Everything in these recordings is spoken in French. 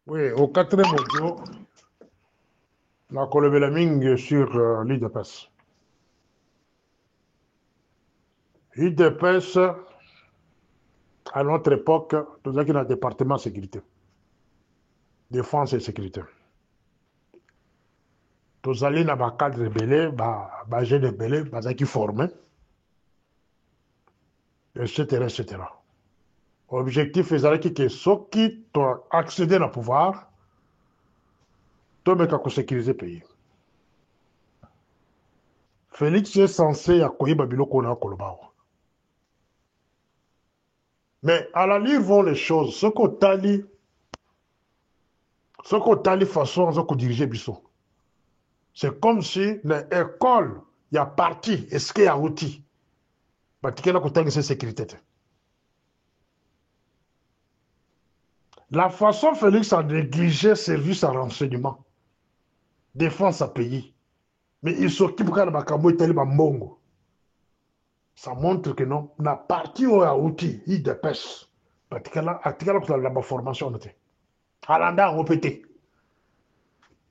Oui, au quatrième audio, on a levé la mingue sur l'IDPS. L'IDPS, à notre époque, nous avons un département de sécurité, défense et sécurité. Nous allons dans le cadre rebelle, les jeunes rebelles, les gens qui forment, etc., etc. L'objectif est que ceux qui ont accédé au pouvoir, doivent sécuriser le pays. Félix est censé accueillir Babylone Kona Kolobao. Mais à la livre vont les choses, ce qu'on t'a dit, façon, ce qu'on dirigeait Bissot. C'est comme si l'école, il y a parti, est-ce qu'il y a outil? Parce que là, c'est sécurité. La façon Félix a négligé service à renseignement, défense à pays, mais il s'occupe quand même. Ça montre que non, la partie où il y a outil, il dépêche. Parce que là, la formation, à l'anda, on répète.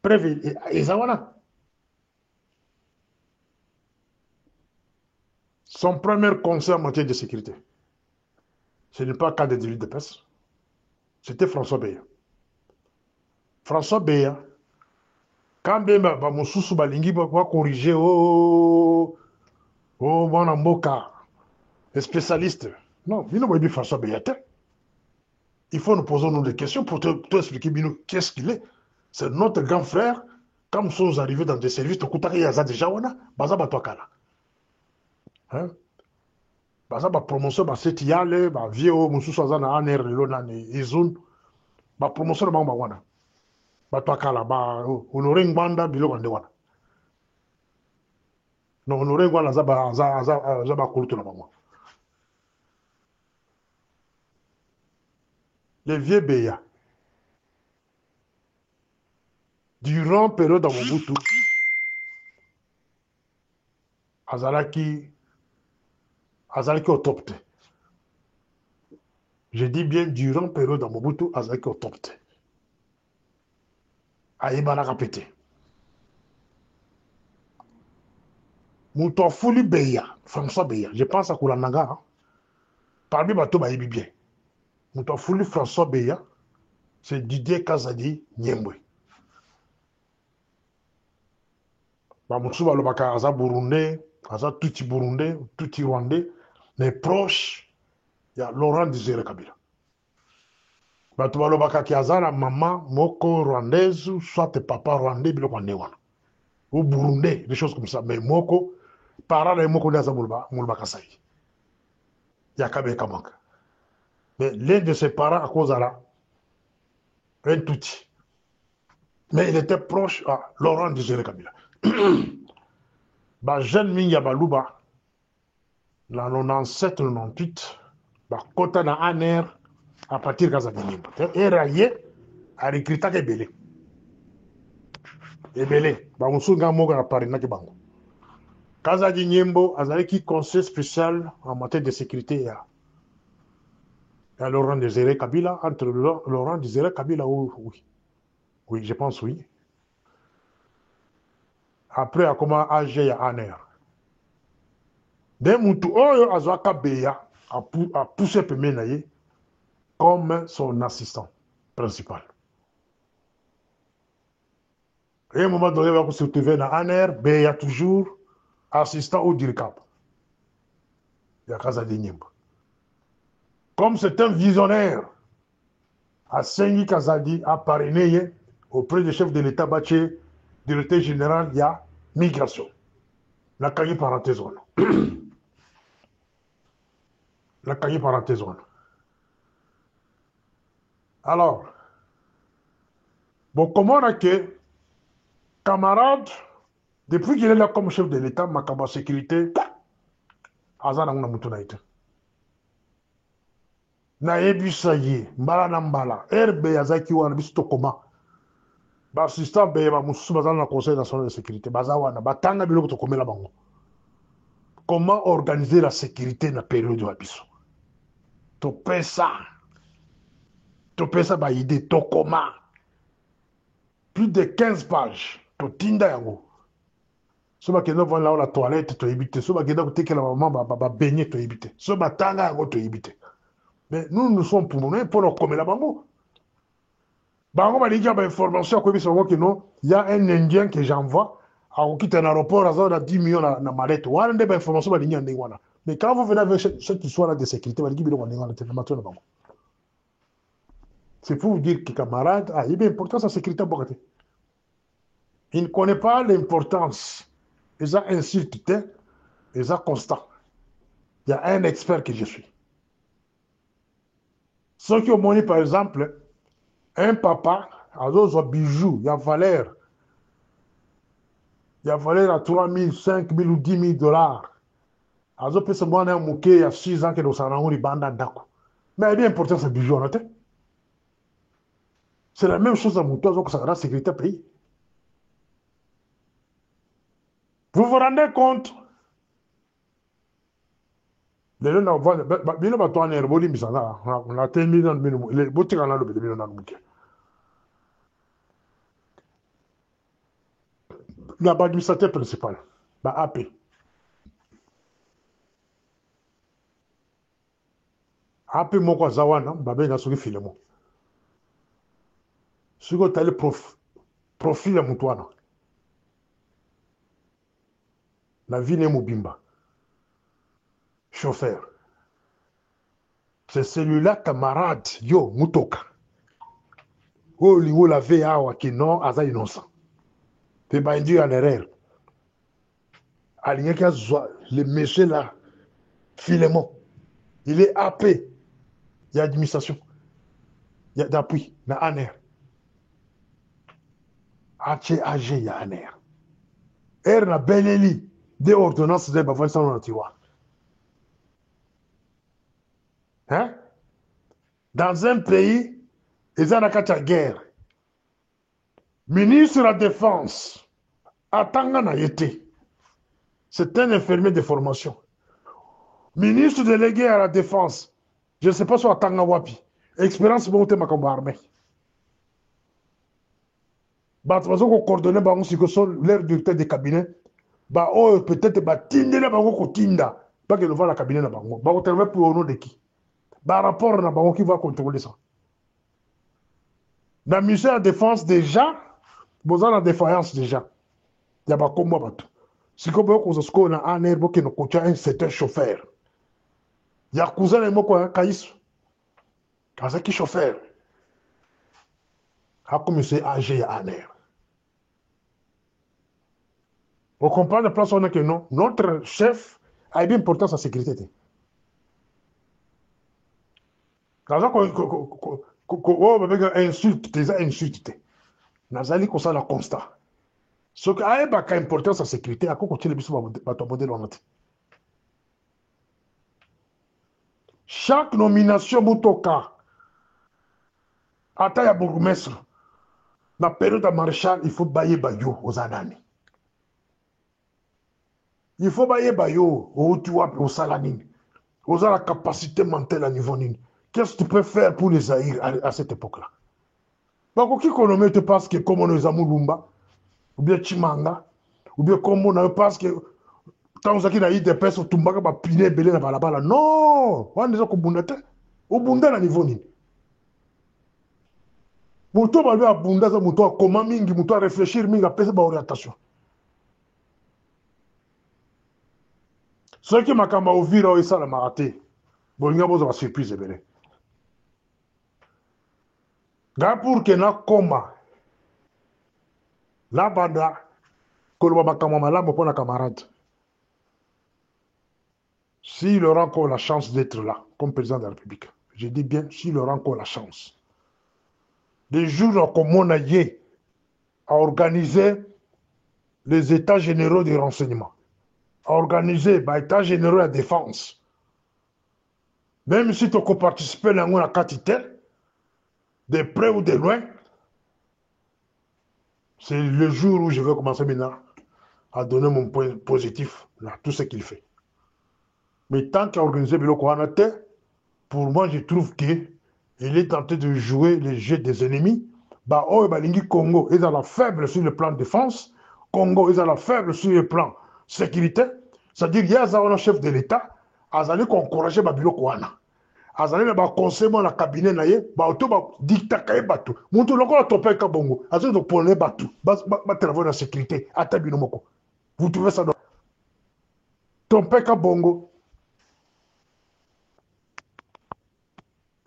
Bref, et ça voilà. Son premier conseil en matière de sécurité, ce n'est pas le cas de l'IDPS, c'était François Beya. François Beya, quand bien mosusu balingi va corriger mwana mboka les spécialistes, non bino boyebi François Beyate, il faut nous poser des questions pour te expliquer bino qu'est-ce qu'il est. C'est notre grand frère. Quand nous sommes arrivés dans des services tokutaka yaza déjà wana baza bato akala, hein, baza ba promotion ba seti yale ba vieux mosusu aza na ANR lelo nani izun ba promotion ba wana bato akala ba honoré Ngbanda biloko nde wana. Non, honoré Ngbanda aza ba kulutu na bango. Les vieux Beya, durant la période de Mobutu, azalaki au top. Je dis bien durant la période de Mobutu, azalaki au top. Ayebana répété. Moutouafouli Beya, François Beya, je pense à Koulananga, hein. Parmi bateaux, bayebi bien. Moutouafouli François Beya, c'est Didier Kazadi Nyembwe. Moutouafouli Balobaka, Aza Burundais, Aza Tuti Burundais, Tuti Rwandais, mais proche, il y a Laurent Désiré Kabila. Bato balobaka ki aza na maman moko rwandaise, soit papa rwandais, biloko ande wana. Ou burundais, des choses comme ça. Mais moko, parents de moko ndaza mulba kasai. Yakabe kamaka. Mais l'un de ses parents, à cause de là, un touti. Mais il était proche à Laurent Désiré Kabila. Bah, jeune Minga Balouba, la 97-98, bah, kota na aner, à partir de Kazabini. Et raillé, à recruter Ebele. Ebele, bah, on s'en gagne à Paris, n'a que bango. Kazadi Nyembo, Azaleki conseil spécial en matière de sécurité à Laurent Désiré Kabila, entre Laurent Désiré Kabila, oui. Oui, je pense oui. Après, à comment âgé à Aner. D'un moutou, Azwaka Beya a poussé Pemenaye comme son assistant principal. Et à un moment donné, il va se retrouver dans Aner, Beya toujours assistant au DIRCAP. Il y a Kazadi Nyembo. Comme c'est un visionnaire, Asengi Kazadi a parrainé auprès du chef de l'État Baché, directeur général, il y a migration. La cahier parenthèse. La cahier parenthèse. Alors, bon, comment on a que camarade, depuis qu'il est là comme chef de l'État, Makaba Sécurité, Azana Mounamutunaïte. Naebi Saye, Mbala Nambala, RB Yazaki Wan, Bistokoma, Bassistant Beba Moussou Bazan le Conseil national de sécurité, Bazawana, Batanga Biloko Tokomela Bango. Comment organiser la sécurité dans la période de Abisso? Topesa, ba idée, Tokoma. Plus de 15 pages. Totinda yango. So bakenda vont là la toilette to éviter. So bakenda koteka la maman ba baigner to éviter. So batanga yango to éviter. Mais nous sommes pour nous pour nous comme la bango. Bango ba déjà ba information ko biso que non, il y a un indien que j'envoie à quitter un aéroport à 10 millions na malette. Wana nde ba information ba ligne ndenge wana. Mais quand vous venez avec cette histoire de sécurité, ba ligne biloko ndenge wana te na matona bango. C'est pour vous dire que camarade, il y a bien importance à la sécurité. Il ne connaît pas l'importance. Ils ont insulté, ils ont constat. Il y a un expert que je suis. Ceux qui ont monnaie, par exemple, un papa, à d'autres bijoux, il y a valeur. Il y a valeur à 3 000, 5 000 ou 10 000 dollars. À d'autres personnes, un mouquet, il y a 6 ans que nous avons eu bande d'accord. Mais il y a bien important ce bijou, on a. C'est la même chose à Moutoua, donc ça rend la sécurité pays. Vous vous rendez compte? Les gens ont bien battu en air, on a terminé dans le minimum. Les boutiques en ont le minimum dans le bouquet. L'administrateur principal, AP. AP moko zawana, babe na soki filemo. Soki tali profil ya mutwana. La vie n'est mobimba. Chauffeur. C'est celui-là, camarade, yo, mutoka. Oh, lingo la VA wa ki non, aza innocent. Te ba induit en erreur. Aligné qui a le monsieur là, Philémon, il est AP. Il y a administration. Il y a d'appui, il y a ANER. HAG, il y a ANER. R na Benelli, des ordonnances de Bavon sans tiroir. Hein? Dans un pays, ils ont la guerre. Ministre de la Défense, Atanga été. C'est un infirmier de formation. Ministre délégué à la Défense, je ne sais pas si Atanga Wapi. Expérience monté ma combat armée. Batmazo ko coordonné bango si que sont leur directeur de cabinet. Bah oh peut-être bah tindela bango ko tinda. Pas que le va la cabinet na bango. Bango travaille pour au nom de qui? Bah rapport na bango qui va contrôler ça. Dans le ministère de la Défense déjà, vous avez la défaillance déjà. Il y a pas comme moi bateau. Si comme vous avez qu'on a un air qui nous coûte un certain chauffeur. Il y a cousin et moi quoi caïs. Quand c'est qui chauffeur? A comme monsieur âgé à un air. Vous comprenez la place où on est que non. Notre chef a bien porté sa sécurité. Quand on insulte, déjà insulté. Nazali comme ça la constat. Ce qui a une importance à la sécurité, à quoi continuer le modèle en fait. Chaque nomination Moutoka, à taille à bourgmestre, dans la période de maréchal, il faut bailler Bayo aux Anani. Il faut bailler Bayo au Tuap, au Salanine. Aux la capacité mentale à niveau nini. Qu'est-ce que tu peux faire pour les haïr à cette époque-là? Donc, qui qu'on te pense que comme on est Zamulumba, ou bien Chimanga, ou bien comme on pense que tant que y a des personnes qui ont piné belé na balabala. Non! On est déjà bundate. Au bunda na niveau nini. Muto ba a bunda za muto comment mingi muto réfléchir mingi apesa ba orientation. Ceux qui makamba ovira o isa la maraté. Bolinga bozo ba surprise belé. Ga pour que na koma. La banda koloba makamba malamu pour na camarade. S'il aura encore la chance d'être là, comme président de la République, je dis bien, s'il aura encore la chance, des jours comme on a eu à organiser les états généraux du renseignement, à organiser les états généraux de la défense, même si tu as participé à la quantité, de près ou de loin, c'est le jour où je vais commencer maintenant à donner mon point positif à tout ce qu'il fait. Mais tant qu'il a organisé le Kouanate, pour moi, je trouve qu'il est tenté de jouer les jeux des ennemis Bah, oh, bah, lingi Congo, ils ont la faible sur le plan défense. Congo, ils ont la faible sur le plan sécurité. C'est-à-dire, il y a un chef de l'État, azali encourager Babilo Kouana. Azali na ba conseil na cabinet na ye, ba auto ba dictat batu. Muntu lokola topé ka bongo, azali do pone batu. Ba travailler la sécurité, ata bino moko. Vous trouvez ça dans topé ka bongo.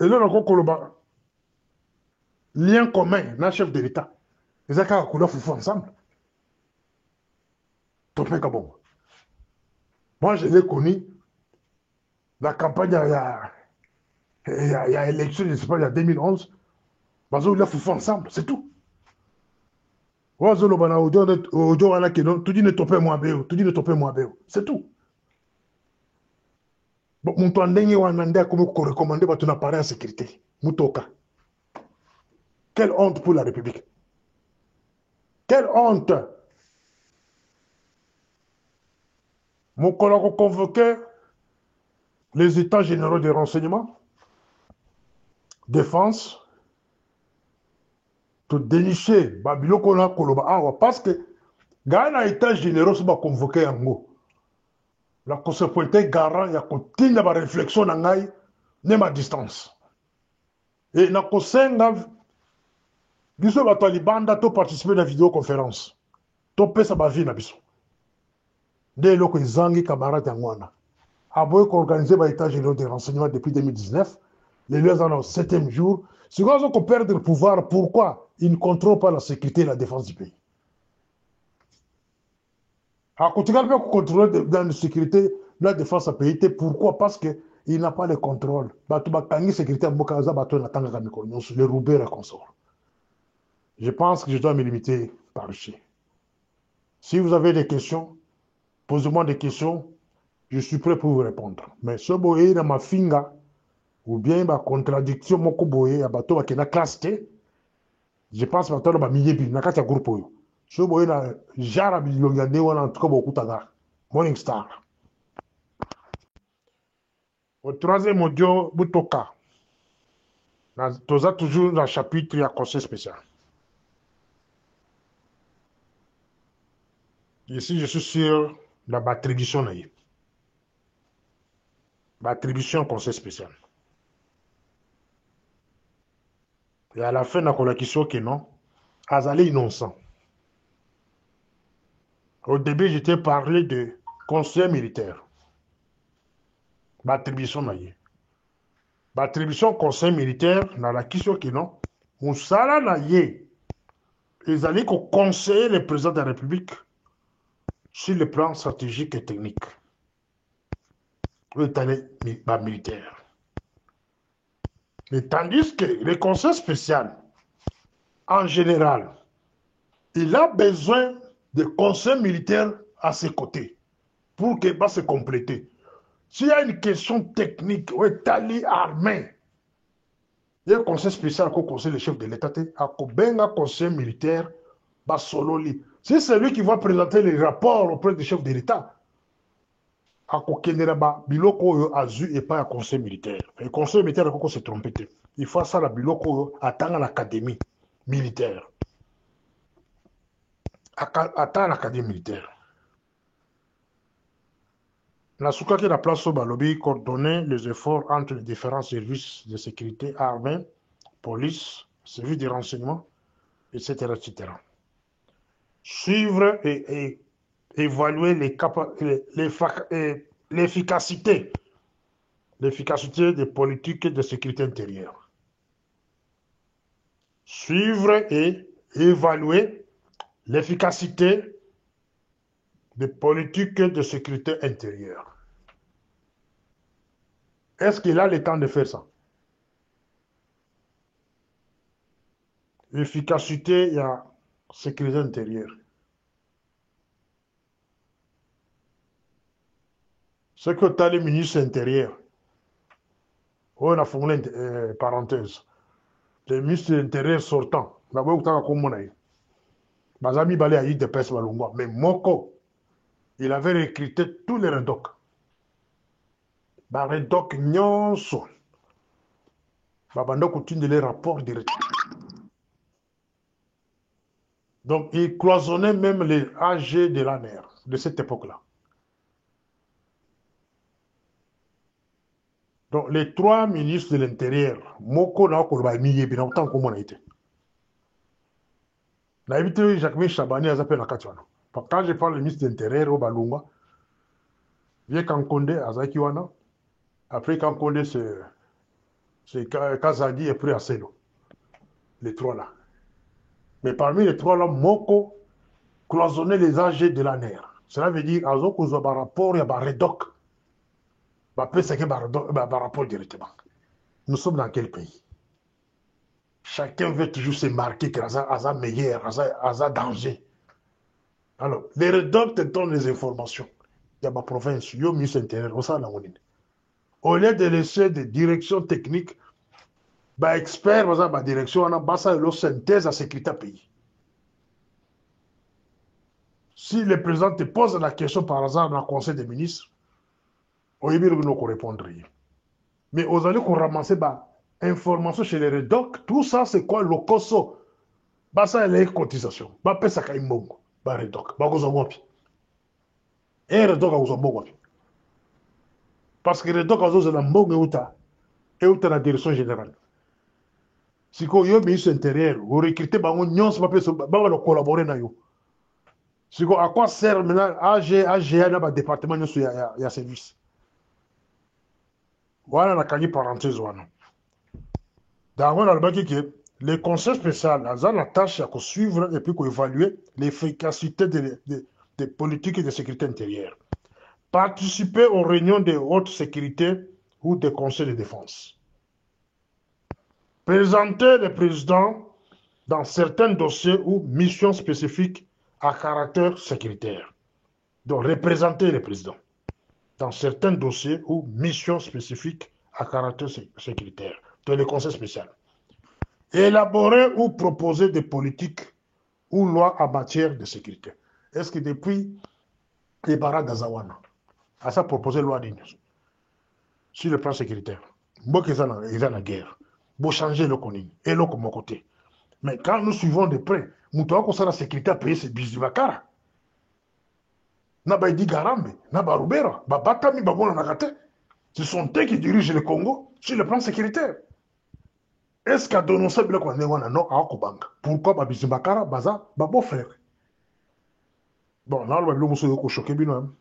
Et là, on a lien commun, na chef de l'État. Les accords couleur foufou ensemble. Topé ka bongo. Moi, je l'ai connu, la campagne, il y a élection, je ne sais pas, il y a 2011. Bazo, il a foufou ensemble, c'est tout. Wazolo bana audio wana keno, tout dit ne topé moi béo, tout dit ne topé moi béo. C'est tout. Bon, mon toit ndenge wana ndé comme ko recommander ba ton appareil en sécurité. Mutoka. Quelle honte pour la République. Quelle honte. Mon collègue a convoqué les états généraux des renseignements, défense, pour dénicher Babilo Kona Koloba Awa. Parce que Ghana état généraux sont convoqués en haut. La conséquence garant, il y a continue la réflexion dans l'aïe, même à distance. Et na kosenga biso ba talibanda to participer à la vidéoconférence. To pesa ba vie na biso. Dès loko izangi camarade ngwana. Aboy ko organiser ba état généraux des renseignements depuis 2019. Les lieux en au 7e jour. Si vous avez perdre le pouvoir, pourquoi ils ne contrôlent pas la sécurité et la défense du pays? À côté de contrôler la sécurité, la défense du pays, pourquoi? Parce qu'il n'a pas le contrôle. La sécurité, les Roubaix, la consort. Je pense que je dois me limiter par ici. Si vous avez des questions, posez-moi des questions. Je suis prêt pour vous répondre. Mais ce boye dans ma finga, ou bien ma contradiction, mon boye, à bateau qui na classe T, je pense que bateau na milieu na kati groupe. Ce boye na jara bilongande wana en tout cas beaucoup taga. Morning Star. Au troisième audio, Butoka. Toza toujours dans le chapitre, il y a conseil spécial. Ici, je suis sur la attribution. L'attribution conseil spécial. Et à la fin, on a la question que non. Azali innocent. Au début, j'étais parlé de conseil militaire. L'attribution. L'attribution conseil militaire, dans la question que non. Moussala naye. Ils allaient conseiller le président de la République sur le plan stratégique et technique. Le militaire. Mais tandis que le conseil spécial, en général, il a besoin de conseils militaires à ses côtés pour qu'il va se compléter. S'il y a une question technique ou étalée armée, il y a un conseil spécial qui conseille le chef de l'État, un conseil militaire, si c'est lui qui va présenter les rapports auprès du chef de l'État, biloko azu et pas un conseil militaire. Le conseil militaire a se trompé. Il faut ça la biloko attendre l'académie militaire. Attendre l'académie militaire. La souka qui est la place au balobi coordonner les efforts entre les différents services de sécurité, armée, police, services de renseignement, etc., etc. Suivre et évaluer l'efficacité des politiques de sécurité intérieure. Suivre et évaluer l'efficacité des politiques de sécurité intérieure. Est-ce qu'il a le temps de faire ça? L'efficacité, il y a sécurité intérieure. Ce que tu as le ministre intérieur, on a fourni parenthèse. Le ministre intérieur sortant, d'abord, tu as comme mon aïe. Bazami Balé a eu des pèses Balungwa, mais Moko, il avait recruté tous les redocs. Les redocs nyonso. Babando continue les rapports directs. Donc, il cloisonnait même les AG de l'ANER de cette époque-là. Donc, les trois ministres de l'Intérieur, Moko na Koloba Miye, bien autant comme on a été. Na évité Jacques Chabani a zappé la Katiwana. Quand je parle du ministre de l'Intérieur, au Balunga, vieux Kankonde, Azakiwana, après Kankonde, c'est Kazadi et puis Aselo. Les trois là. Mais parmi les trois là, Moko cloisonnait les AG de l'ANER. Cela veut dire, Azoko Zoba rapport, il y a un redoc. C'est un rapport directement. Nous sommes dans quel pays? Chacun veut toujours se marquer que Aza meilleur, Aza danger. Alors, les redocs te donnent les informations. Il y a ma province, il y a ministre intérieur, au lieu de laisser des directions techniques, bah expert, ma direction, on a basa de synthèse à sécurité pays. Si le président te pose la question par hasard dans le conseil des ministres, on y répondre. Mais aux allez qu'on ramasse bah, information chez les redocs, tout ça c'est quoi le coso? Bah ça les cotisations. Bah pesa ka imbongo. Bah redoc. Bah gozo mopi. Et redoc a gozo mopi. Parce que redoc a gozo la mbongo et outa la direction générale. Si ko yo ministre intérieur, vous recrutez bah on nyons bah pesa bah on collaborer na yo. Si ko à quoi sert maintenant AG na ba département nyons ya service. Voilà la kani parenthèse wana. Dans le conseil spécial a la tâche à suivre et puis évaluer l'efficacité des politiques de sécurité intérieure. Participer aux réunions de haute sécurité ou des conseils de défense. Présenter le président dans certains dossiers ou missions spécifiques à caractère sécuritaire. Donc, représenter le président dans certains dossiers ou missions spécifiques à caractère sécuritaire. Donc, le conseil spécial. Élaborer ou proposer des politiques ou lois en matière de sécurité. Est-ce que depuis les barras d'Azawana, à ça proposer loi d'Union sur le plan sécuritaire, moi qu'ils ont la guerre, pour changer le connu et le comme côté. Mais quand nous suivons de près, nous devons que la sécurité a payé ses bisibakara. N'a dit Garambe, n'a pas Rubera, Batami, Babona Nagate. Ce sont eux qui dirigent le Congo sur le plan sécuritaire. Est-ce qu'à Donosa Biloko Newana non à Okobanga? Pourquoi Babisimbakara, Baza, Babo frère? Bon, là, le monsieur est choqué, bien.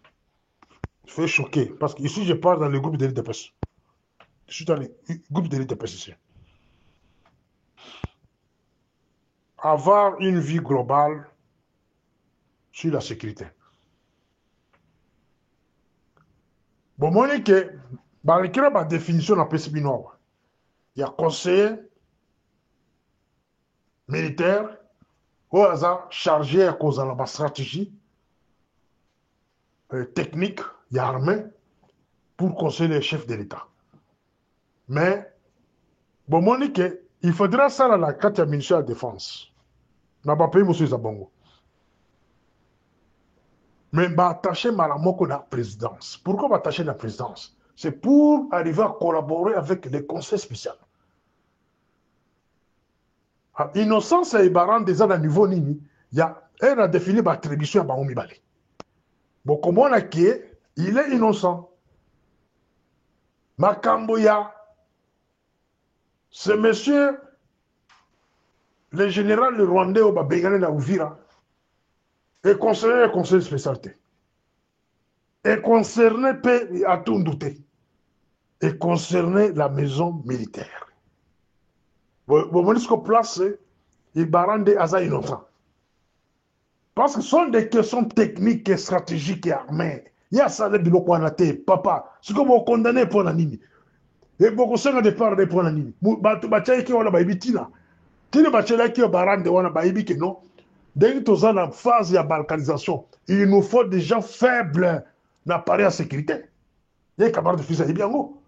Je suis choqué parce que ici, je parle dans le groupe d'élite de presse. Je suis dans le groupe d'élite de presse ici. Avoir une vie globale sur la sécurité. Bon, moi, je dis que, la définition de la PCB Noire, il y a conseiller militaire, au hasard, chargé à cause de la stratégie technique, il y a armée, pour conseiller les chefs de l'État. Mais, bon, moi, je dis que, il faudra ça dans la carte ministère de la Défense. N'a pas payé M. Zabongo. Mais attacher Malamoko à la présidence. Pourquoi m'attacher à la présidence? C'est pour arriver à collaborer avec les conseils spéciaux. Innocence et Ibaran déjà à niveau nini, il y a un a défini l'attribution à Baoumi Bale. Bon, comme on a qui il est innocent. Makamboya, ce monsieur, le général rwandais au Babegane na Ouvira, est concerné le conseil de spécialité. Est concerné à tout douter. Est concerné la maison militaire. Vous ce qu'on place, il barande Aza innocent. Parce que ce sont des questions techniques et stratégiques et armées. Il y a ça de l'Okwanate, papa. Ce que vous condamnez pour la nini. Et beaucoup de départ pour la nini. Bachai qui wana baibitina. Tine bachai qui barande wana baibi que non. Dès que nous en phase de balkanisation, il nous faut des gens faibles d'appareil à sécurité. Il y a capable de fils à Ibiango.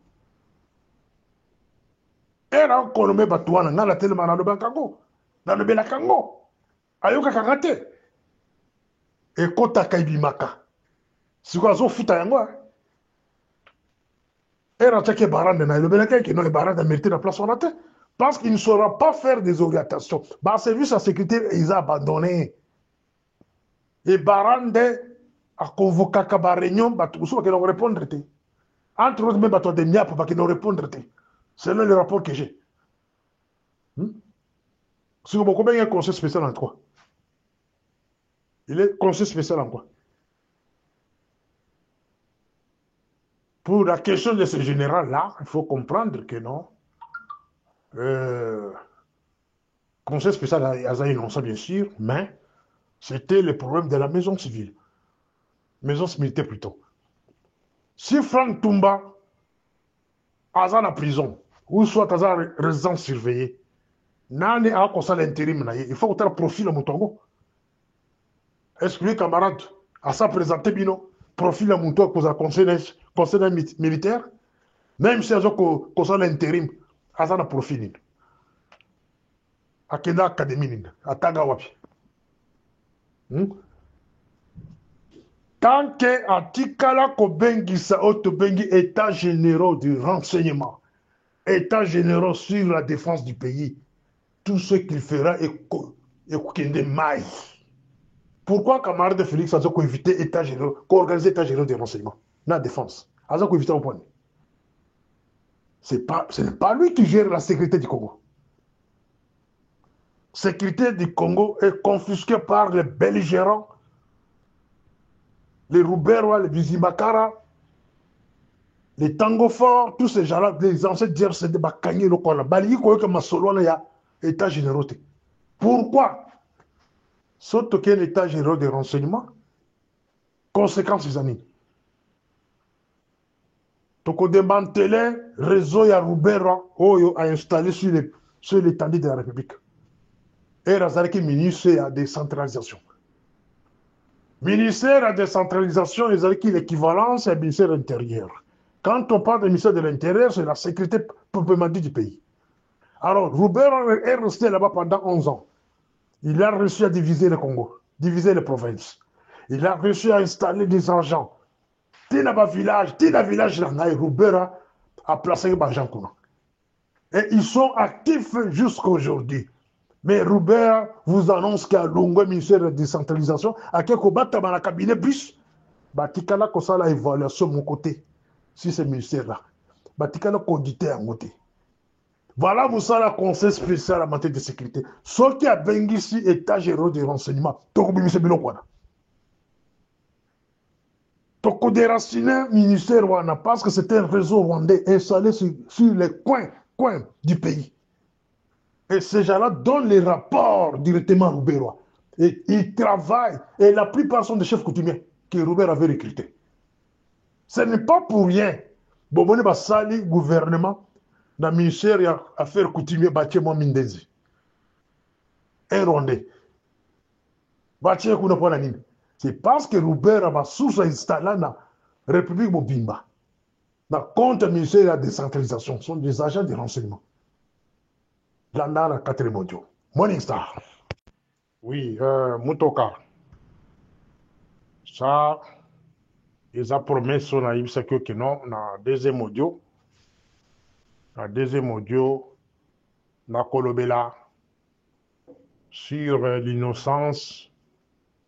Era konome batuana na la telema na lobankango. Na lobela kango. Ayoka kangate. Et kota kaibimaka. Si quoi zo futa yango. Era chake barande na lobela kai que non les barande mérité la place on a. Parce qu'il ne saura pas faire des orientations. Bah service à sécurité ils ont abandonné. Et barande a convoqué une réunion, ils vont répondre. Entre autres, même des miapes qui vont répondre. Selon le rapport que j'ai. Si vous avez un conseil spécial en quoi? Il est conseil spécial en quoi? Pour la question de ce général-là, il faut comprendre que non. Conseil spécial à Azaï, non, ça bien sûr, mais c'était le problème de la maison civile. Maison militaire plutôt. Si Franck Toumba a en prison, ou soit à résidence surveillée, nani a conseil l'intérim, il faut que tu aies un profil à Moutongo. Est-ce que les camarades a ça présenté bino profil à Moutongo pour un conseil militaire, même si elles ont conseil l'intérim, a un profil. A Kenda Académie, à Tagawapi. Tant que Atikala Kobengisa Otobengi état généraux du renseignement, état généraux sur la défense du pays, tout ce qu'il fera est Kende Maï. Pourquoi camarade Félix a évité état généraux, qu'organiser état généraux du renseignement, la défense, a évité au point. Ce n'est pas lui qui gère la sécurité du Congo. La sécurité du Congo est confisquée par les belligérants, les Rouberois, les Bizimakara, les Tango Forts, tous ces gens-là, les anciens DRCD, de Bakanye, le Kona, Bali, Koyoke Masolo, il y a état généraux. Pourquoi? Sauf qu'il y a l'état général de renseignement, conséquence des années. Donc, on démantelait le réseau Yaroubera, a installé sur l'étendue de la République. Et Razalki, ministre de la décentralisation. Ministère de la décentralisation, Razalki, l'équivalent, c'est le ministère de l'Intérieur. Quand on parle du ministère de l'Intérieur, c'est la sécurité proprement dite du pays. Alors, Roubert est resté là-bas pendant 11 ans. Il a réussi à diviser le Congo, diviser les provinces. Il a réussi à installer des agents. Tina village, Roubert a placé les gens. Et ils sont actifs jusqu'à aujourd'hui. Mais Roubert vous annonce qu'il y a un long ministère de décentralisation, à quel combat dans le cabinet plus, Batikala comme ça la évaluation de mon côté, si ce ministère-là. Batikala condité à côté. Voilà, vous savez, la conseil spécial en matière de sécurité. Ce qui a bengi ici, état général de renseignement. Toko bimise bilo kwana. Toko déraciné ministère rwanda parce que c'est un réseau rwandais installé sur les coins du pays. Et ces gens-là donnent les rapports directement à Rouberois. Et ils travaillent. Et la plupart sont des chefs coutumiers que Roubert avait recrutés. Ce n'est pas pour rien. Bobone Basali, gouvernement, dans le ministère des Affaires coutumières, Bachema Mindezi. Un Rwandais. Bachema Kuna Nini. C'est parce que Roubert a source installée dans la République Mobimba. Dans le compte ministère de la décentralisation, ce sont des agents de renseignement. Dans la 4e audio. Morning Star. Oui, Mutoka. Ça, ils ont promis son naïf, c'est que non, dans deuxième audio, na Kolobela, sur l'innocence,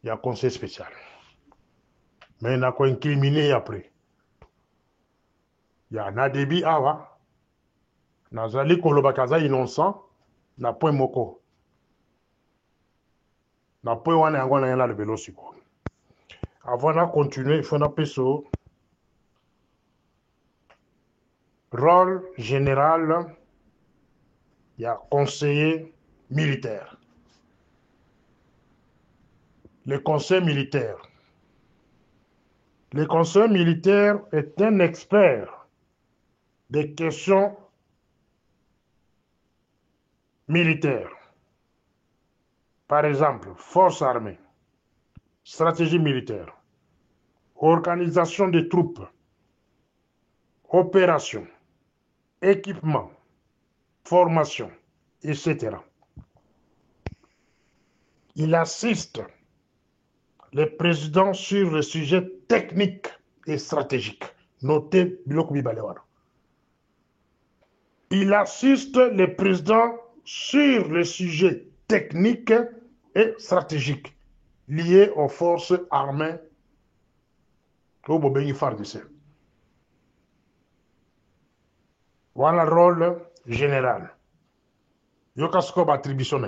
il y a un conseil spécial. Mais il y a quoi incriminé après. Il y a Nadebi Awa, Nazali Kolobakaza innocent, na point moko. Na point wana yango na yana le vélo siko. Avant de continuer, il faut appeler sur rôle général, il y a conseiller militaire. Le conseil militaire. Le conseil militaire est un expert des questions militaires. Par exemple, force armée, stratégie militaire, organisation des troupes, opération, équipement, formation, etc. Il assiste le président sur le sujet technique et stratégique. Notez Bilokubi Balewara. Il assiste le président sur le sujet technique et stratégique. liées aux forces armées au Bobéni FARDC. Voilà le rôle général. Yoka scope attribution.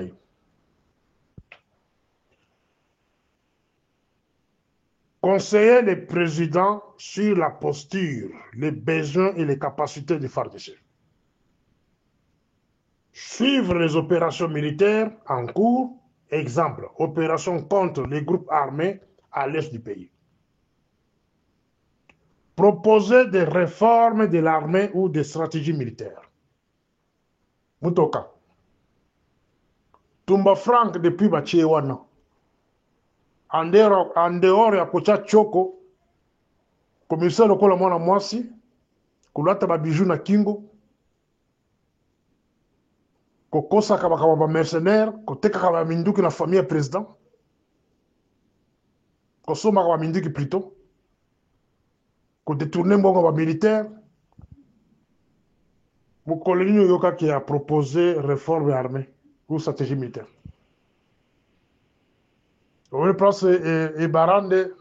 Conseiller les présidents sur la posture, les besoins et les capacités du FARDC. Suivre les opérations militaires en cours, exemple, opération contre les groupes armés à l'est du pays. Proposer des réformes de l'armée ou des stratégies militaires. Mutoka. Tumba Frank depuis Bachiwana. En dehors ya kocha choko, commissaire lokola mwana mwasi, kulata ba bijou na kingo, kokosaka bakaba ba mercenaire, kotekaka ba minduki na famille président, kosomaka ba minduki plutôt, kodetourner mbongo ba militaire. Mokolini yoka qui a proposé réforme armée ou stratégie militaire. On place et Barande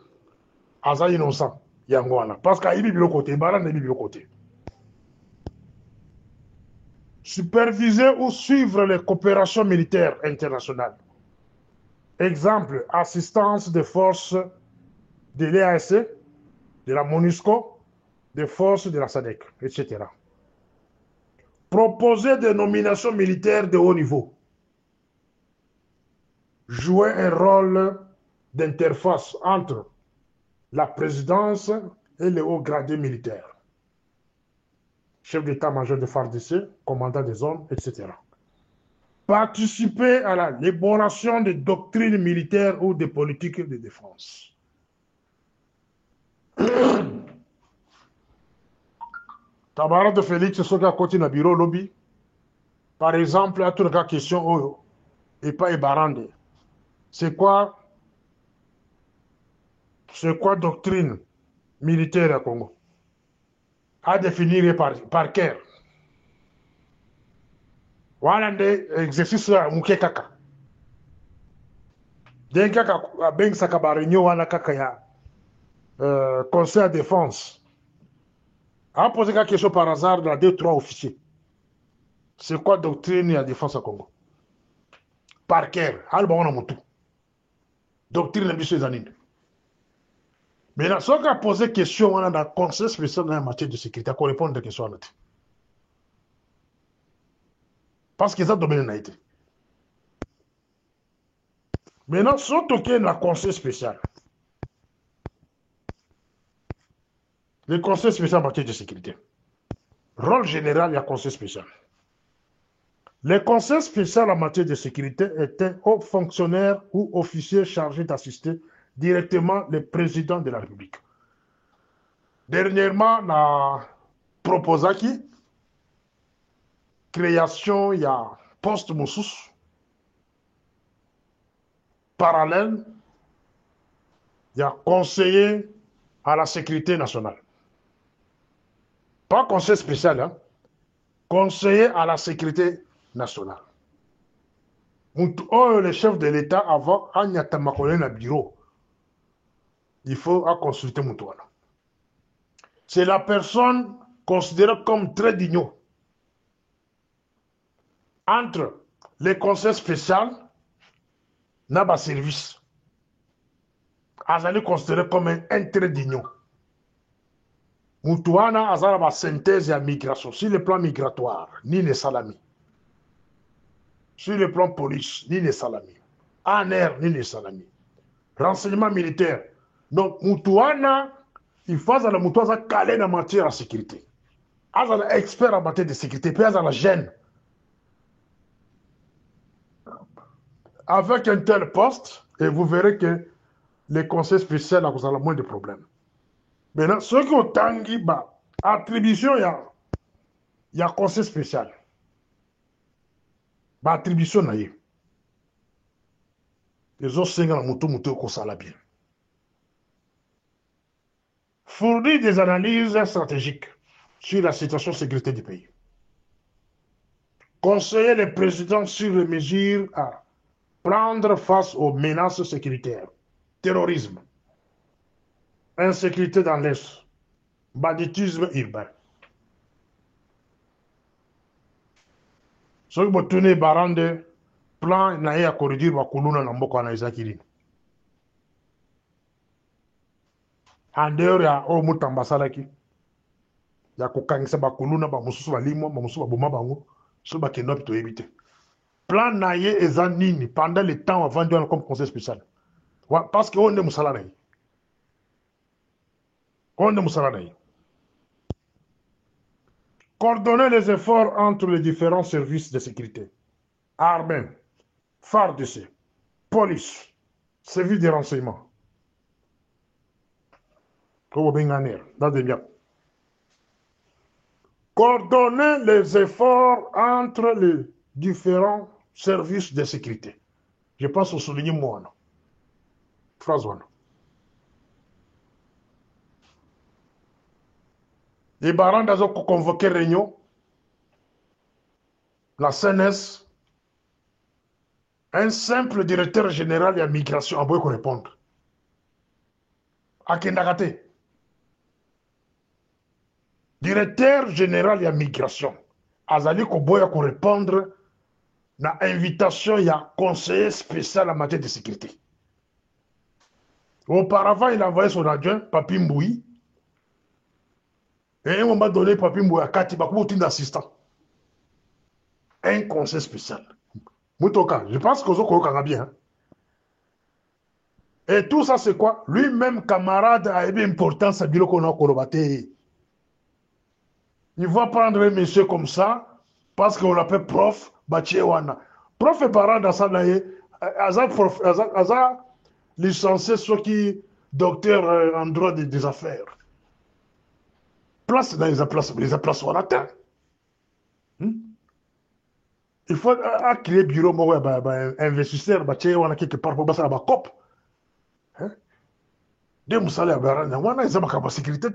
aza innocent yangoana parce qu'il est de l'autre côté, Barande est de l'autre côté. Superviser ou suivre les coopérations militaires internationales. Exemple, assistance des forces de l'EAC, de la MONUSCO, des forces de la SADC, etc. Proposer des nominations militaires de haut niveau. Jouer un rôle d'interface entre la présidence et les hauts gradés militaires. Chef d'état-major de FARDC, commandant des zones, etc. Participer à l'élaboration des doctrines militaires ou des politiques de défense. Tabarat de Félix, ce qu'a continué le bureau lobby. Par exemple, à tout le cas question, et pas Barande. C'est quoi doctrine militaire à Congo? À définir par cœur. Voilà des exercices à Mukekaka. Dès que ben sakaba réunion wana kaka ya conseil de défense. A posé la question par hasard dans 2-3 officiers. C'est quoi doctrine à défense à Congo? Par cœur. Alba on a mutu. Doctrine de M. Zanine. Mais là, ce qu'a posé question dans le conseil spécial dans la matière de sécurité, qu'on répond à la question. Parce que ça domaine n'a été. Maintenant, surtout qu'il y a un conseil spécial. Le conseil spécial en matière de sécurité. Rôle général, il y a conseil spécial. Le conseil spécial en matière de sécurité était haut fonctionnaire ou officier chargé d'assister directement le président de la République. Dernièrement, on a proposé qui création, il y a poste Moussous parallèle, il y a conseiller à la sécurité nationale. Pas conseil spécial, hein? Conseiller à la sécurité nationale. Le chef de l'État, avant, il y a un bureau. Il faut consulter Moutouana. C'est la personne considérée comme très digne. Entre les conseils spéciaux et le service. Elle est considérée comme un très digne. Moutouana a une synthèse de la migration. Sur le plan migratoire, ni les salamis. Sur le plan police, ni les salamis. En air, ni les salamis. Renseignement militaire. Donc, Moutouana, il faut que Moutouana calé dans la matière de sécurité. Il est expert en matière de sécurité, puis il a la gêne. Avec un tel poste, et vous verrez que les conseils spéciaux ont moins de problèmes. Maintenant, ceux qui ont tangi, attribution, il y a conseil spécial. Attribution, il y a. Les autres, c'est un moutou qu'on s'en bien. Fournir des analyses stratégiques sur la situation de sécurité du pays. Conseiller les présidents sur les mesures à prendre face aux menaces sécuritaires. terrorisme, insécurité dans l'Est, banditisme urbain. Ce qui tenu barande plan na ya corridor wa kuluna na mboko na izakiri. En dehors ya o mutamba salaki. Ya kokangisa ba kuluna ba mususu ba limo ba mususu ba boma bango so ba kenop to éviter. Plan na ye ezanini pendant le temps avant de comme conseil spécial. Parce que on est musala na. On est musala na. Coordonner les efforts entre les différents services de sécurité. Armée, FARDC, police, service de renseignement. Coordonner les efforts entre les différents services de sécurité. Je pense au souligner moi. Phrase 1. Les barons ont convoqué réunion, la CNS, un simple directeur général de la migration a beau répondre. À Kendagate. Directeur général de la migration. Azali Koboya ko répondre na invitation il y a conseiller spécial en matière de sécurité. Auparavant, il a envoyé son adjoint, Papi Mboui. Et à un moment donné, Papi Mboui a Katiba comme assistant. Un conseil spécial. Moutoka, je pense que vous avez bien. Hein? Et tout ça, c'est quoi? Lui-même, camarade, a eu importance à dire qu'on a colobaté. Il va prendre un monsieur comme ça, parce qu'on l'appelle prof, Bachiewana. Prof et parent dans ça, Aza licencié, ceux qui docteur en droit des affaires. Place dans les places on atteint. Il faut créer bureau, investisseur, Bachiewana quelque part pour passer à la COP. Des moussales à Barana, on a une sécurité.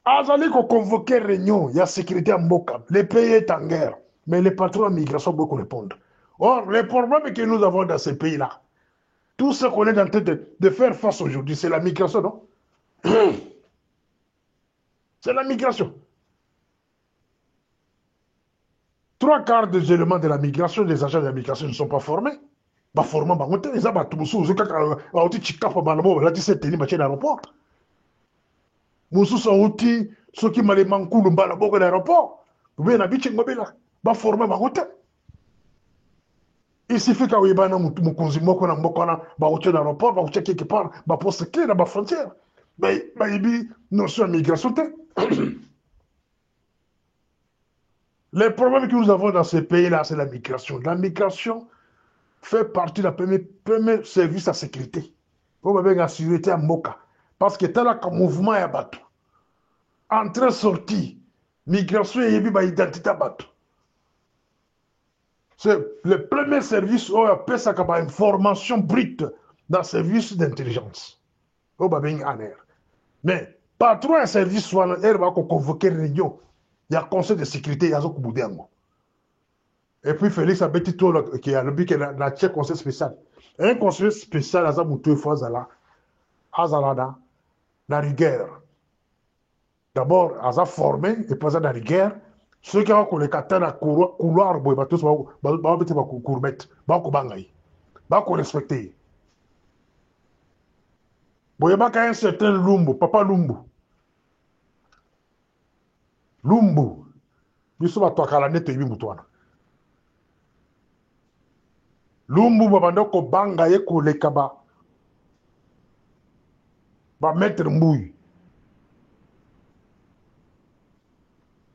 Azali ko convoquer réunion, il y a sécurité à Mboka. Le pays est en guerre, mais les patrons de migration beaucoup répondre. Or, les problèmes que nous avons dans ces pays-là, tout ce qu'on est en train de faire face aujourd'hui, c'est la migration, non? C'est la migration. 3/4 des éléments de la migration, des agents de la migration ne sont pas formés. Pas formés, ils ont tout l'aéroport. Mususu uti soki malema nkulu mbala boko l'aéroport. Vous na bichi ngobela ba former ba hotel. Il suffit ka uyibana mukunzi moko na mboko na ba hotel l'aéroport, ba hotel quelque part, ba poste clé na ba frontière. Ba ibi notion de migration. Les problèmes que nous avons dans ces pays-là, c'est la migration. La migration fait partie de la premier service à sécurité. Vous avez la sécurité à Moka. Parce que tel un mouvement est abattu. Entrée, sortie, migration et identité abattu. C'est le premier service où on appelle ça comme une formation brute dans le service d'intelligence. Mais pas trop un service soit il va convoquer une réunion. Il y a un conseil de sécurité, il y a un boudéango. Et puis Félix a petit tour qui a le but que la tchèque conseil spécial. Un conseil spécial à Zamoutou Fozala, Azalada, la rigueur. D'abord, Aza formé et pas à la rigueur. Ceux qui ont les catins à couloir, ils vont tous courbette, ils vont respecter. Il y a un certain Lumbu, Papa Lumbu. Lumbu, ils sont à toi, Kalanete, ils vont Lumbu, babando ko banga ye ko le kaba. Ba mettre mbouille.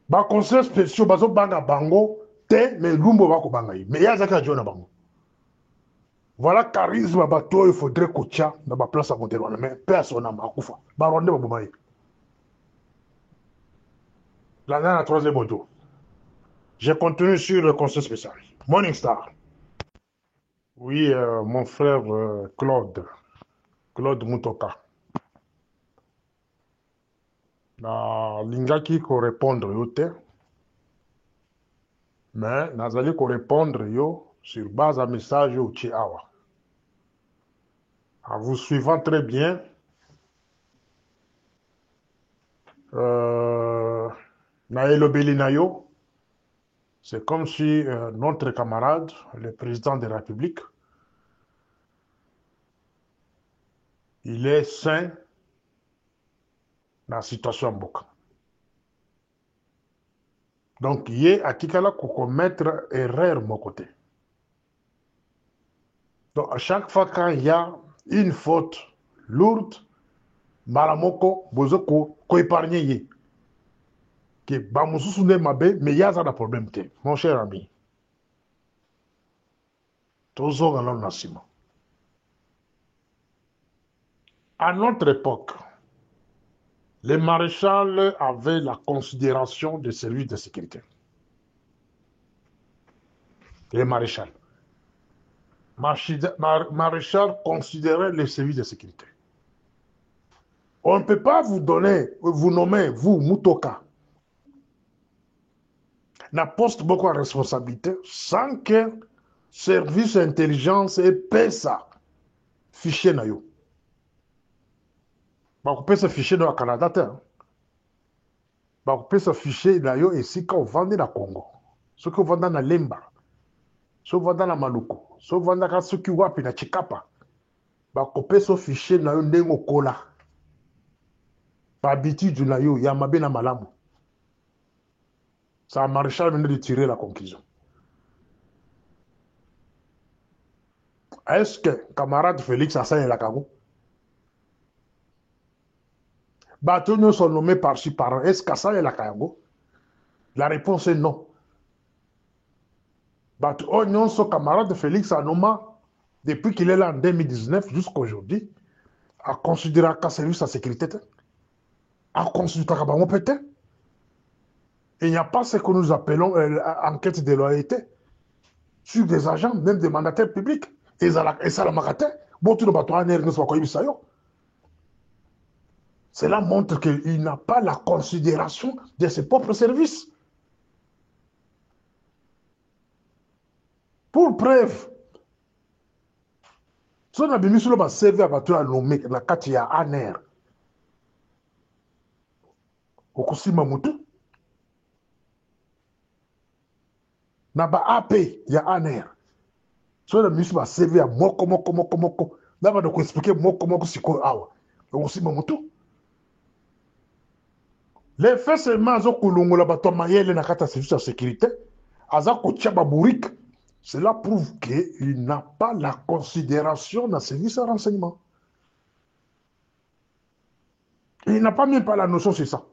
Ba conseil spécial, bazo banga bango, te, mais Lumbu va ko banga ye. Mais il y a zaka jona bango. Voilà charisme, bateau, il faudrait kocha, dans ma place à Monteloana, mais personne n'a ma koufa. Baronde, baboumaï. La dernière troisième moto. Je continue sur le conseil spécial. Morning Star. Oui, mon frère Claude Mutoka. Lingaki ko répondre yo te, mais nazali ko répondre yo sur base à message yo tchi awa. En vous suivant très bien, Naelo Belinayo, c'est comme si notre camarade, le président de la République, il est sain dans la situation Mboka. Donc, il est à Kikala pour commettre erreur de mon côté. Donc, à chaque fois quand il y a une faute lourde, Malamoko, Bozoko, ko épargner ye. Que Bamususu ne mabe, mais il y a un problème. Mon cher ami, Tozo Galon Nassimo. À notre époque, les maréchals avaient la considération des services de sécurité. Les maréchals. Maréchal considérait les services de sécurité. On ne peut pas vous donner, vous nommer, vous, Mutoka, na poste beaucoup de responsabilité sans que service intelligence et PESA fichier na yo. Bakopesa fichier na Canada te. Bakopesa fichier na yo esika ovandi na Congo. Soki ovanda na Lemba. Soki ovanda na Maluku. Soki ovanda ka soki wapi na Chikapa. Bakopesa fichier na yo ndenge okola. Ba habitude na yo ya mabe na malamu. Ça a maréchal venait de tirer la conclusion. Est-ce que camarade Félix Assane Lakago Batonio sont nommés par-ci par-là. Est-ce qu'Assane Lakago La réponse est non. Batonio sont camarade Félix Anoma depuis qu'il est là en 2019 jusqu'à aujourd'hui à considérer qu'un service à sécurité, à considérer qu'un peut-être. Il n'y a pas ce que nous appelons enquête de loyauté sur des agents, même des mandataires publics. Et ça la magate. Bon, tout le bateau en air, nous sommes quoi, cela montre qu'il n'a pas la considération de ses propres services. Pour preuve, si on a bien sur le servi à bateau à nommé la Katia Aner, au Kusima Moutou, na ba AP, il y a Aner. Si on a bien sur le servi à Moko, là, on va expliquer Moko, c'est quoi, au Kusima Moutou. Les faits seulement, ils ont coulé la bateau maïel et la carte de service de sécurité, Aza Kochaba Bourik. Cela prouve qu'il n'a pas la considération d'un service de renseignement. Il n'a pas même pas la notion sur ça.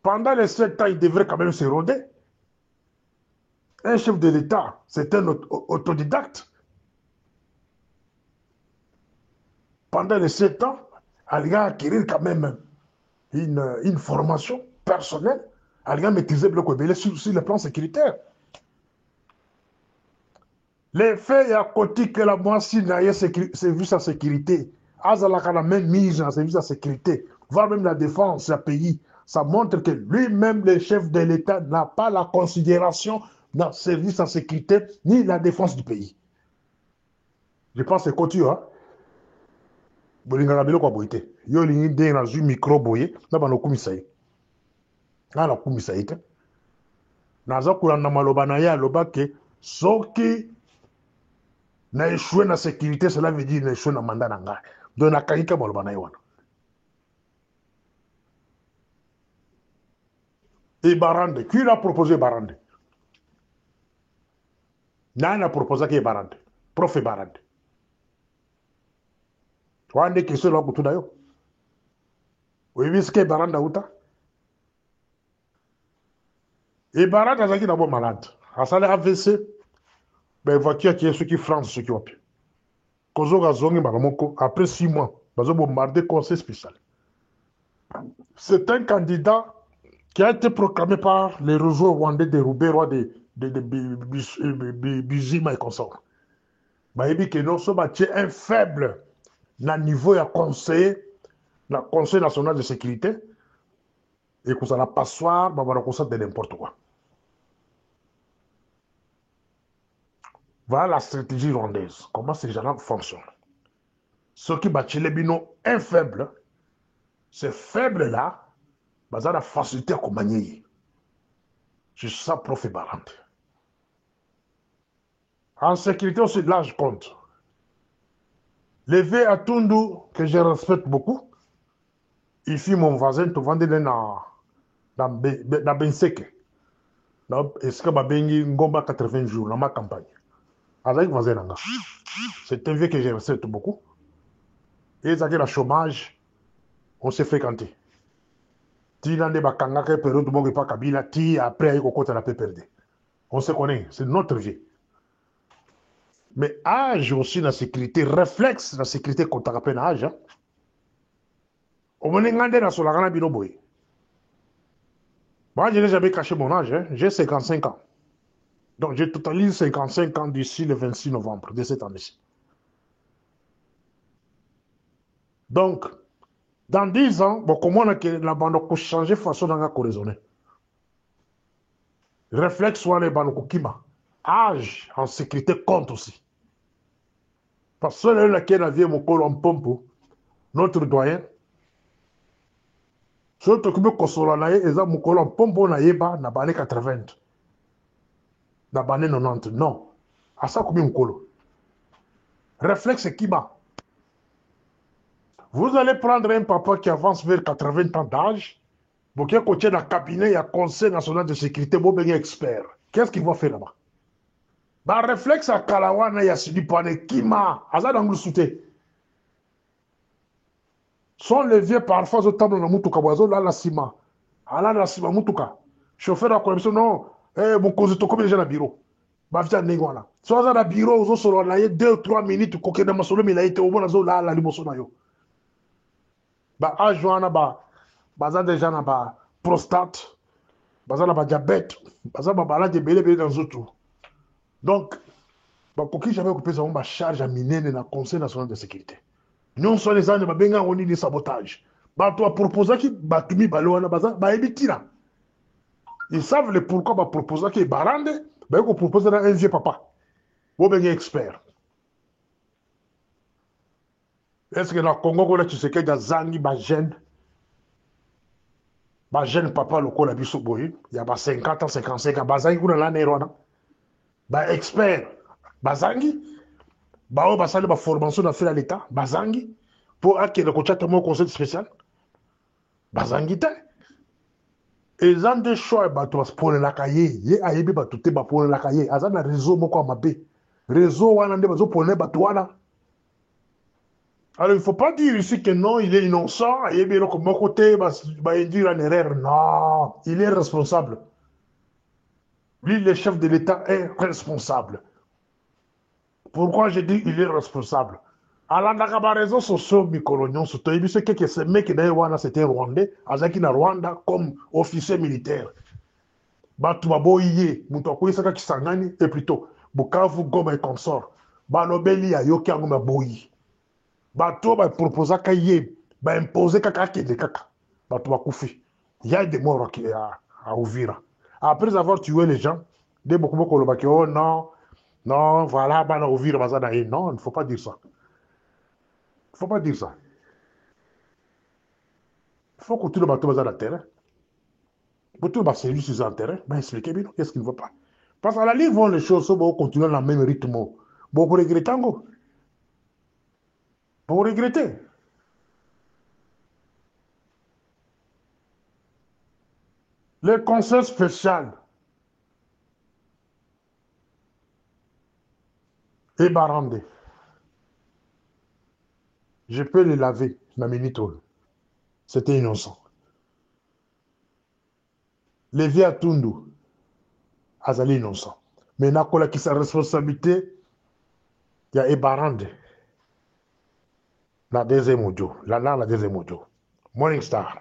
Pendant les 7 ans, il devrait quand même se rôder. Un chef de l'État, c'est un autodidacte. Pendant les 7 ans, il a acquérir quand même une formation personnelle. Il a maîtrisé le Kobélé sur le plan sécuritaire. Les faits, il y a côté que la moitié n'a service à sécurité. Azalaka la même mise en service à sécurité, voire même la défense du pays. Ça montre que lui-même, le chef de l'État, n'a pas la considération dans le service à sécurité ni la défense du pays. Je pense que c'est Coutu, hein. Bolingala bilo kwa boite. Yo lingi de na zu micro boye, na bano kumisaye. Na kumisaye te. Na za kulanda maloba na ya loba ke soki na échoué na sécurité, cela veut dire na échoué na mandat na ngai. Donc na kanyika maloba na wana. Et Barande, qui l'a proposé Barande? Nani a proposé qui Barande? Prof Barande. Wande question là kutu dayo. Oui, ce que Barande a uta. Et Barande a zaki d'abord malade. A sale AVC, ben voiture qui est ceux qui France, ceux qui ont pu. Kozo Gazongi Maramoko, après 6 mois, bazo bombardé conseil spécial. C'est un candidat qui a été proclamé par les réseaux rwandais des Roubaix, de Bizima et consorts. Il que non seulement un faible na niveau à conseil national de sécurité et que ça n'a pas soir, on va de n'importe quoi. Voilà la stratégie rwandaise. Comment ces gens-là fonctionnent. Ce qui batile bino un faible, ces faibles-là, baza la facilité à manier. C'est ça, prof et barante. En sécurité aussi, là, je compte. Levé à Tundu, que je respecte beaucoup, il fit mon voisin, tu vendais dans Benseke. Est-ce que Babengi Ngomba 80 jours dans ma campagne? Avec voisin Nanga. C'est un vieux que je respecte beaucoup. Et ils avaient le chômage, on s'est fréquenté. Ti nande bakanga ke période du monde pas Kabila, ti après il côté la PPRD. On se connaît, c'est notre vie. Mais âge aussi la sécurité, réflexe la sécurité qu'on t'a rappelé âge. On m'a ngandé dans la gana bino boy. Moi, je n'ai jamais caché mon âge, hein. J'ai 55 ans. Donc, je totalise 55 ans d'ici le 26 novembre de cette année-ci. Donc, dans 10 ans, bon, comment on a que la bande a changé de façon dont on a raisonner. Réflexe soit les bandes kima. Âge en sécurité compte aussi. Parce que là, qui a vu mon col en pompe, notre doyen, surtout que me consola na ye, ils ont mon col en pompe, na yeba, na bané 80. Na bané 90. Non. À ça, combien mon colo. Réflexe kima. Vous allez prendre un papa qui avance vers 80 ans d'âge, pour qu'il coache dans le cabinet, il y a Conseil national de sécurité, bon, ben, expert. Qu'est-ce qu'il va faire là-bas? Bah, réflexe à Kalawana, il y a Sidi Pane, Kima, Azad Anglusouté. Sont les vieux parfois au table dans Moutuka, Boiseau, là, la Sima. Ah là, la Sima, Moutuka. Chauffeur de la commission, non, mon cause de combien de gens à bureau? Bah, viens, Négwana. Soit à la bureau, aux autres, on a 2 ou 3 minutes, coquet de Masolo, mais il a été au bon, là, la limousine, yo. Bah, à Joana, bah, baza déjà na ba prostate, baza na ba diabète, baza ba malade belé dans autres. Donc, bah koki jamais occupé ça on ba charge à miner na Conseil national de sécurité. Nous sommes les années ba benga on dit sabotage. Bah toi proposer qui ba tumi balo na baza ba ebitira. Ils savent le pourquoi ba proposer qui barande, ba ko proposer un vieux papa. Bo benga expert. Est-ce que dans le Congo on a tu sais que dans zangi ba jeune ba jeune papa le la biso boy, il y a 50 ans, 55 ans, bazangi kuna la nerona. Ba expert, bazangi, ba o basali ba formation na fait à l'état, bazangi, pour acquérir le contrat mon conseil spécial, bazangi te. Et ils ont des choix ba to pour la cahier, ye ayebi ba tout ba pour la cahier, azan na réseau moko mabe. Réseau wana nde bazo pour ba to wana. Alors, il ne faut pas dire ici que non, il est innocent, et bien, de mon côté, il induire en erreur. Non, il est responsable. Lui, le chef de l'État est responsable. Pourquoi je dis qu'il est responsable? Alors, dans les réseaux sociaux, ce mec qui c'était Rwandais, Azaki na Rwanda comme officier militaire. Batu baboye, mutokoye saka kisangani, et plutôt, Bukavu, Goma et consort. Balobeli ya yoki ango maboyi. Bato ba proposa ka ye ba imposer kaka kende kaka bato ba kufi il y a des morts à Uvira après avoir tué les gens des beaucoup beaucoup le oh non non voilà bana Uvira bazana non il ne faut pas dire ça il faut pas dire ça il faut que tout le bateau bazana terrain pour tout le service sur un terrain ben expliquez bien qu'est-ce qu'il ne veut pas parce qu'à la ligne vont les choses vont continuer dans le même rythme bon pour regretter pour regretter. Le conseil spécial est barandé. Je peux les laver, ma minito. C'était innocent. Les vieux à Tundu, azali innocent. Mais nakola qui sa responsabilité, il y a Ebarande. La deuxième audio. La deuxième audio. Morning Star.